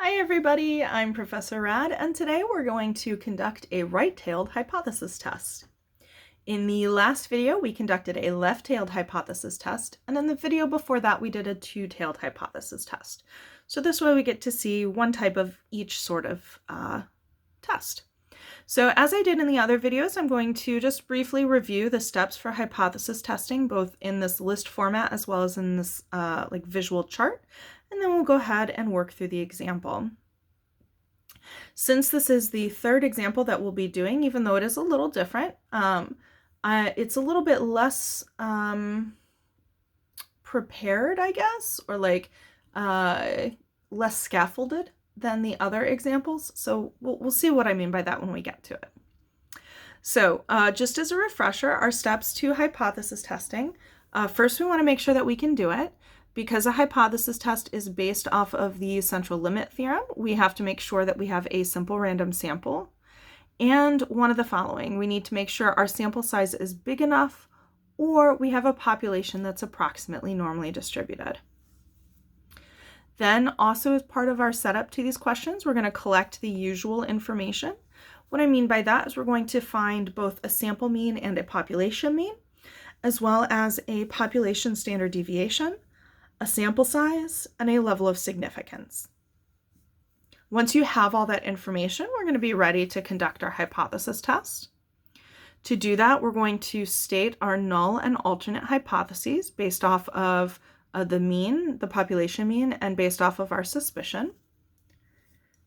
Hi everybody, I'm Professor Rad, and today we're going to conduct a right-tailed hypothesis test. In the last video, we conducted a left-tailed hypothesis test, and in the video before that, we did a two-tailed hypothesis test. So this way we get to see one type of each sort of test. So as I did in the other videos, I'm going to just briefly review the steps for hypothesis testing, both in this list format as well as in this visual chart, and then we'll go ahead and work through the example. Since this is the third example that we'll be doing, even though it is a little different, it's a little bit less prepared, I guess, or less scaffolded than the other examples. So we'll see what I mean by that when we get to it. So just as a refresher, our steps to hypothesis testing. First, we want to make sure that we can do it. Because a hypothesis test is based off of the central limit theorem, we have to make sure that we have a simple random sample. And one of the following, we need to make sure our sample size is big enough, or we have a population that's approximately normally distributed. Then also as part of our setup to these questions, we're going to collect the usual information. What I mean by that is we're going to find both a sample mean and a population mean, as well as a population standard deviation, a sample size, and a level of significance. Once you have all that information, we're going to be ready to conduct our hypothesis test. To do that, we're going to state our null and alternate hypotheses based off of the mean, the population mean, and based off of our suspicion.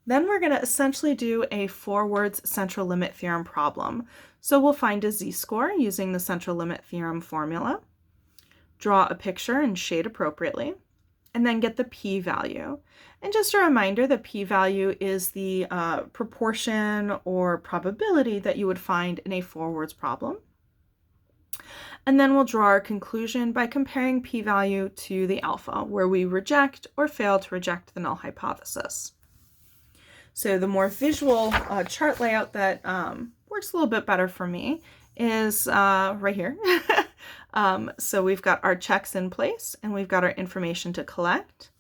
Then we're going to essentially do a 4-words central limit theorem problem. So we'll find a z-score using the central limit theorem formula, draw a picture and shade appropriately, and then get the p-value. And just a reminder, the p-value is the proportion or probability that you would find in a 4-words problem. And then we'll draw our conclusion by comparing p-value to the alpha, where we reject or fail to reject the null hypothesis. So the more visual chart layout that works a little bit better for me is right here. So we've got our checks in place and we've got our information to collect.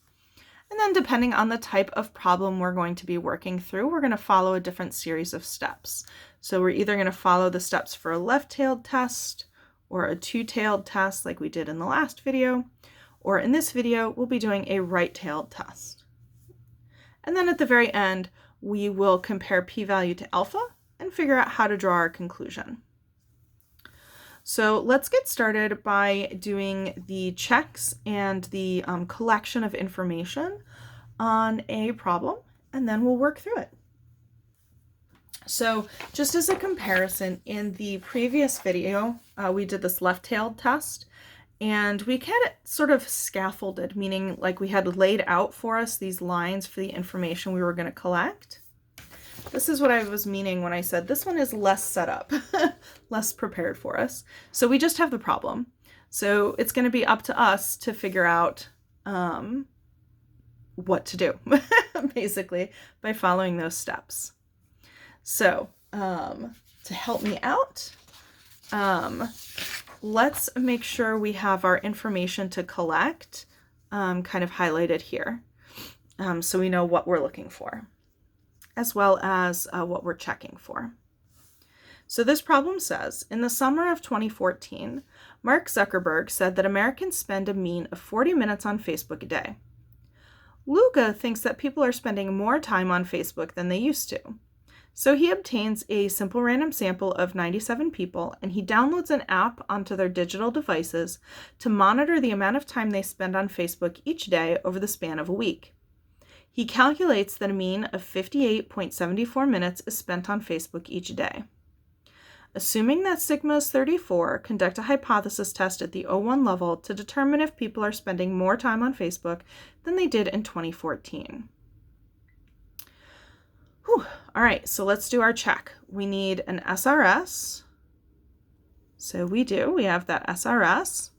And then depending on the type of problem we're going to be working through, we're going to follow a different series of steps. So we're either going to follow the steps for a left-tailed test or a two-tailed test like we did in the last video, or in this video, we'll be doing a right-tailed test. And then at the very end, we will compare p-value to alpha and figure out how to draw our conclusion. So let's get started by doing the checks and the collection of information on a problem, and then we'll work through it. So just as a comparison, in the previous video, we did this left-tailed test, and we had it sort of scaffolded, meaning like we had laid out for us these lines for the information we were going to collect. This is what I was meaning when I said this one is less set up, less prepared for us. So we just have the problem. So it's going to be up to us to figure out what to do, basically, by following those steps. So to help me out, let's make sure we have our information to collect kind of highlighted here, so we know what we're looking for, as well as what we're checking for. So this problem says, in the summer of 2014, Mark Zuckerberg said that Americans spend a mean of 40 minutes on Facebook a day. Luca thinks that people are spending more time on Facebook than they used to. So he obtains a simple random sample of 97 people, and he downloads an app onto their digital devices to monitor the amount of time they spend on Facebook each day over the span of a week. He calculates that a mean of 58.74 minutes is spent on Facebook each day. Assuming that sigma is 34, conduct a hypothesis test at the O1 level to determine if people are spending more time on Facebook than they did in 2014. Whew. All right, so let's do our check. We need an SRS. So we have that SRS.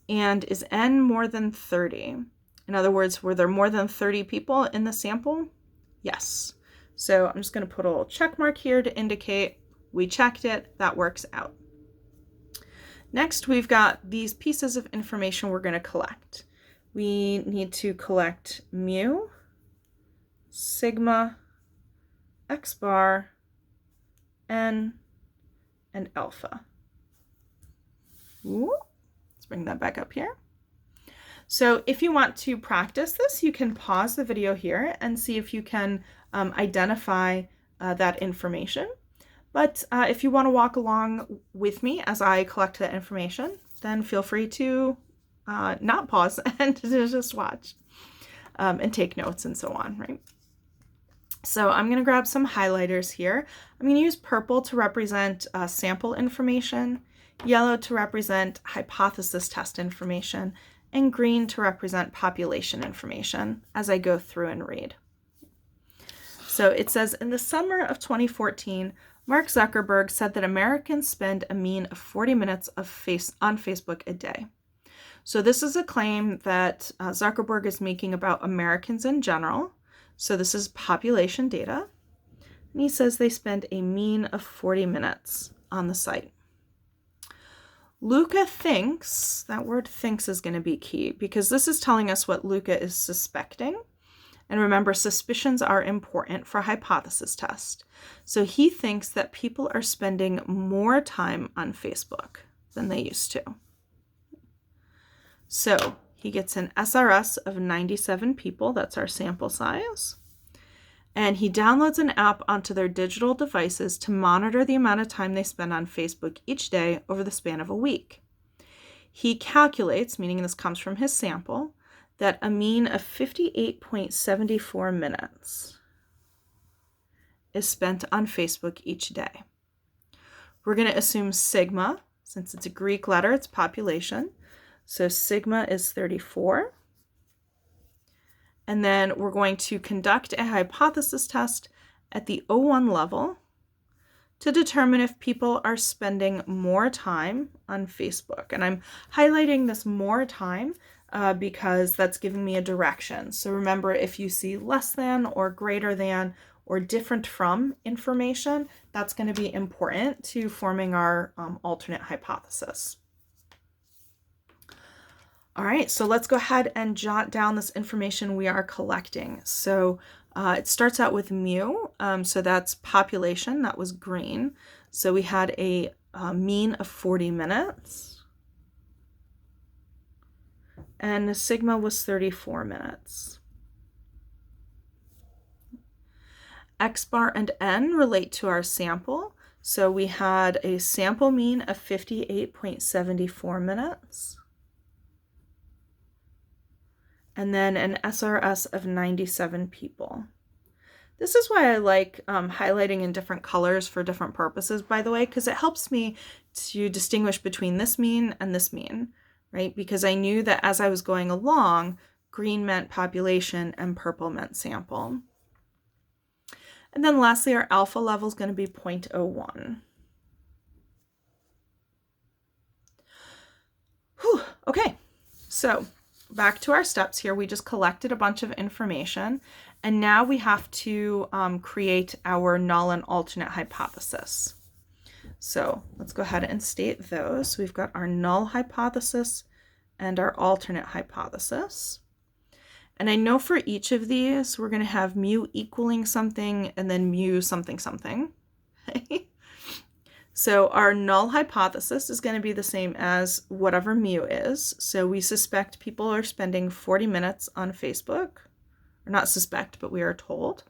And is N more than 30? In other words, were there more than 30 people in the sample? Yes. So I'm just going to put a little check mark here to indicate we checked it. That works out. Next, we've got these pieces of information we're going to collect. We need to collect mu, sigma, x bar, n, and alpha. Ooh, let's bring that back up here. So if you want to practice this, you can pause the video here and see if you can identify that information. But if you want to walk along with me as I collect that information, then feel free to not pause and to just watch and take notes and so on, right? So I'm going to grab some highlighters here. I'm going to use purple to represent sample information, yellow to represent hypothesis test information, and green to represent population information as I go through and read. So it says, in the summer of 2014, Mark Zuckerberg said that Americans spend a mean of 40 minutes on Facebook a day. So this is a claim that Zuckerberg is making about Americans in general. So this is population data. And he says they spend a mean of 40 minutes on the site. Luca thinks, that word thinks is going to be key because this is telling us what Luca is suspecting. And remember, suspicions are important for hypothesis test. So he thinks that people are spending more time on Facebook than they used to. So he gets an SRS of 97 people, that's our sample size. And he downloads an app onto their digital devices to monitor the amount of time they spend on Facebook each day over the span of a week. He calculates, meaning this comes from his sample, that a mean of 58.74 minutes is spent on Facebook each day. We're going to assume sigma, since it's a Greek letter, it's population. So sigma is 34. And then we're going to conduct a hypothesis test at the O1 level to determine if people are spending more time on Facebook. And I'm highlighting this more time because that's giving me a direction. So remember, if you see less than or greater than or different from information, that's going to be important to forming our alternate hypothesis. All right, so let's go ahead and jot down this information we are collecting. So it starts out with mu, so that's population, that was green. So we had a mean of 40 minutes. And the sigma was 34 minutes. X bar and n relate to our sample. So we had a sample mean of 58.74 minutes. And then an SRS of 97 people. This is why I like highlighting in different colors for different purposes, by the way, because it helps me to distinguish between this mean and this mean, right? Because I knew that as I was going along, green meant population and purple meant sample. And then lastly, our alpha level is going to be 0.01. Whew, okay, so back to our steps here. We just collected a bunch of information, and now we have to create our null and alternate hypothesis. So let's go ahead and state those. We've got our null hypothesis and our alternate hypothesis. And I know for each of these, we're going to have mu equaling something and then mu something something. So our null hypothesis is going to be the same as whatever mu is. So we suspect people are spending 40 minutes on Facebook. Or not suspect, but we are told.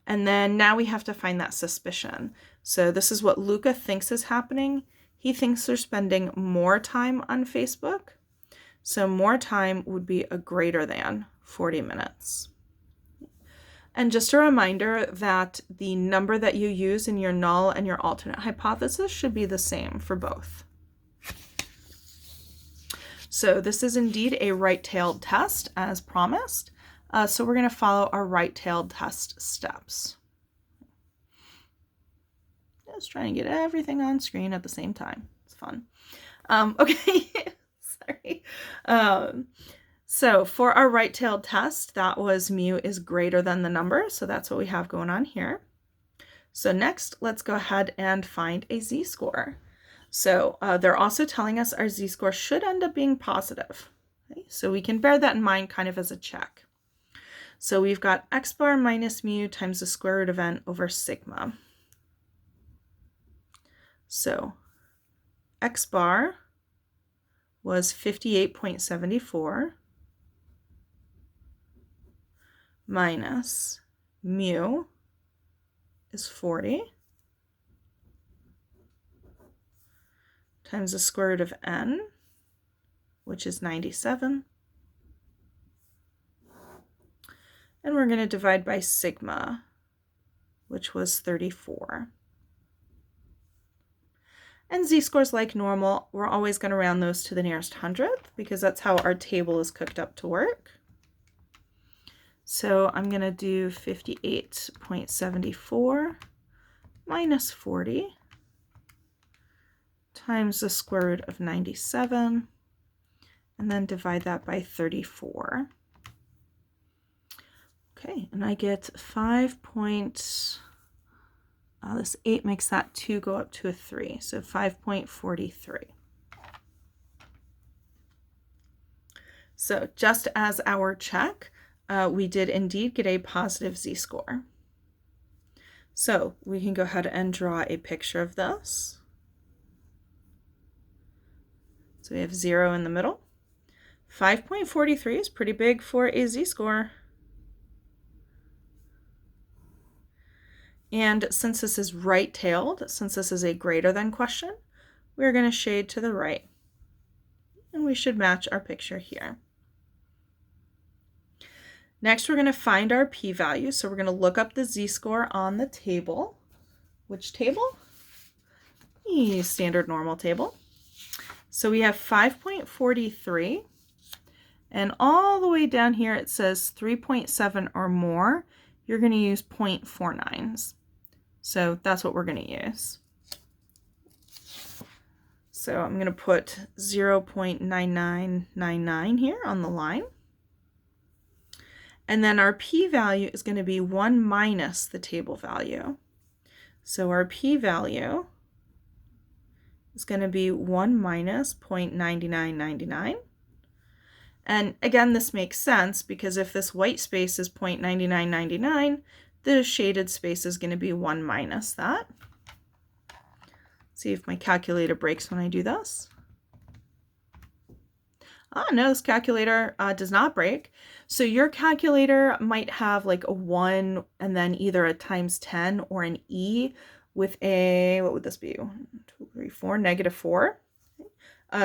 And then now we have to find that suspicion. So this is what Luca thinks is happening. He thinks they're spending more time on Facebook. So more time would be a greater than 40 minutes. And just a reminder that the number that you use in your null and your alternate hypothesis should be the same for both. So this is indeed a right-tailed test as promised. So we're going to follow our right-tailed test steps. Just trying to get everything on screen at the same time. It's fun. Okay, sorry. So for our right-tailed test, that was mu is greater than the number. So that's what we have going on here. So next, let's go ahead and find a z-score. So they're also telling us our z-score should end up being positive. Okay? So we can bear that in mind kind of as a check. So we've got x bar minus mu times the square root of n over sigma. So x bar was 58.74 minus mu is 40 times the square root of n, which is 97. And we're going to divide by sigma, which was 34. And z-scores, like normal, we're always going to round those to the nearest hundredth because that's how our table is cooked up to work. So I'm going to do 58.74 minus 40 times the square root of 97, and then divide that by 34. Okay, and I get 5. This 8 makes that 2 go up to a 3, so 5.43. So just as our check, we did indeed get a positive z-score. So we can go ahead and draw a picture of this. So we have 0 in the middle. 5.43 is pretty big for a z-score. And since this is right-tailed, since this is a greater than question, we're going to shade to the right. And we should match our picture here. Next, we're going to find our p-value. So we're going to look up the z-score on the table. Which table? The standard normal table. So we have 5.43. And all the way down here it says 3.7 or more. You're going to use 0.49s. So that's what we're going to use. So I'm going to put 0.9999 here on the line. And then our p-value is going to be 1 minus the table value. So our p-value is going to be 1 minus 0.9999. And again, this makes sense because if this white space is 0.9999, the shaded space is going to be 1 minus that. See if my calculator breaks when I do this. No, this calculator does not break. So your calculator might have like a 1 and then either a times 10 or an E with a, what would this be? 1, 2, 3, 4, -4.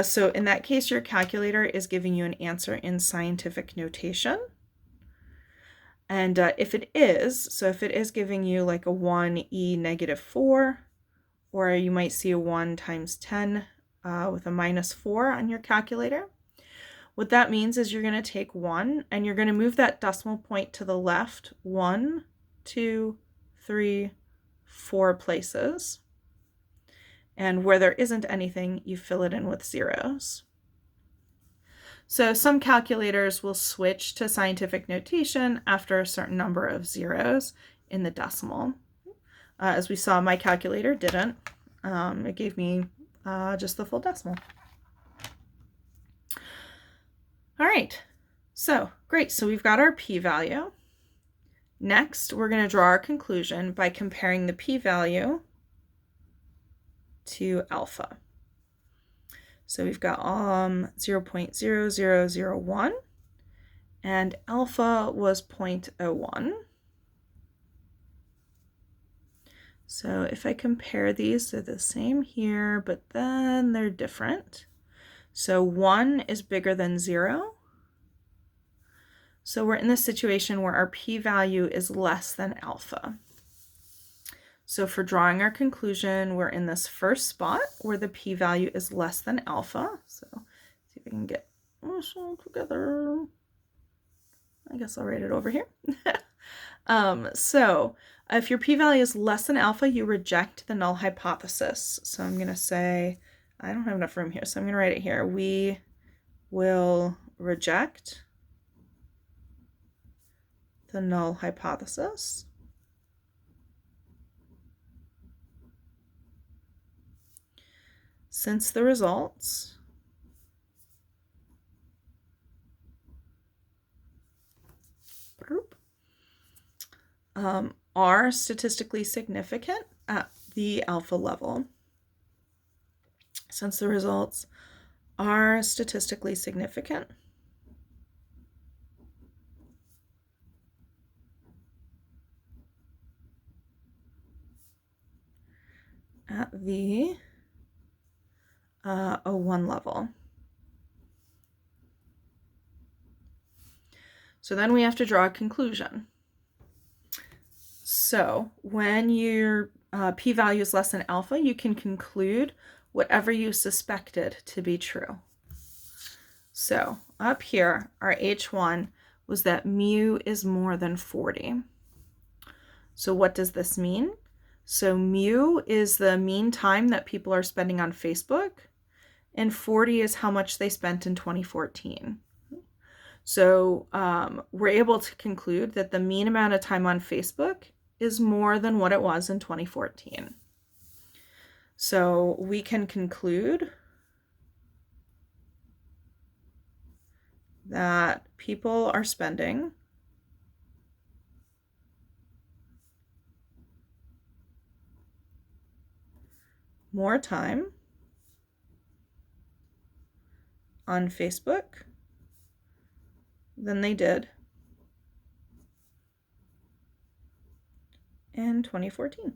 So in that case, your calculator is giving you an answer in scientific notation. And if it is giving you like a 1e -4, or you might see a 1 times 10 with a -4 on your calculator, what that means is you're going to take 1 and you're going to move that decimal point to the left 1, 2, 3, 4 places. And where there isn't anything, you fill it in with zeros. So some calculators will switch to scientific notation after a certain number of zeros in the decimal. As we saw, my calculator didn't. It gave me just the full decimal. All right, so great. So we've got our p-value. Next, we're going to draw our conclusion by comparing the p-value to alpha. So we've got 0.0001 and alpha was 0.01. So if I compare these, they're the same here, but then they're different. So 1 is bigger than 0. So we're in this situation where our p-value is less than alpha. So for drawing our conclusion, we're in this first spot where the p-value is less than alpha. So see if I can get this all together. I guess I'll write it over here. So if your p-value is less than alpha, you reject the null hypothesis. So I'm going to say, I don't have enough room here, so I'm going to write it here. We will reject the null hypothesis. Since the results are statistically significant at the alpha level. Since the results are statistically significant, at the O1 level. So then we have to draw a conclusion. So when your p-value is less than alpha, you can conclude whatever you suspected to be true. So up here, our H1 was that mu is more than 40. So what does this mean? So mu is the mean time that people are spending on Facebook, and 40 is how much they spent in 2014. So we're able to conclude that the mean amount of time on Facebook is more than what it was in 2014. So we can conclude that people are spending more time on Facebook than they did in 2014.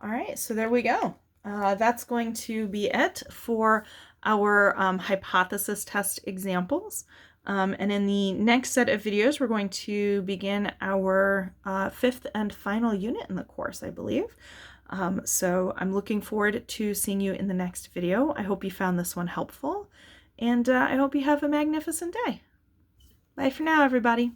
All right, so there we go. That's going to be it for our hypothesis test examples. And in the next set of videos, we're going to begin our 5th and final unit in the course, I believe. So I'm looking forward to seeing you in the next video. I hope you found this one helpful, and I hope you have a magnificent day. Bye for now, everybody.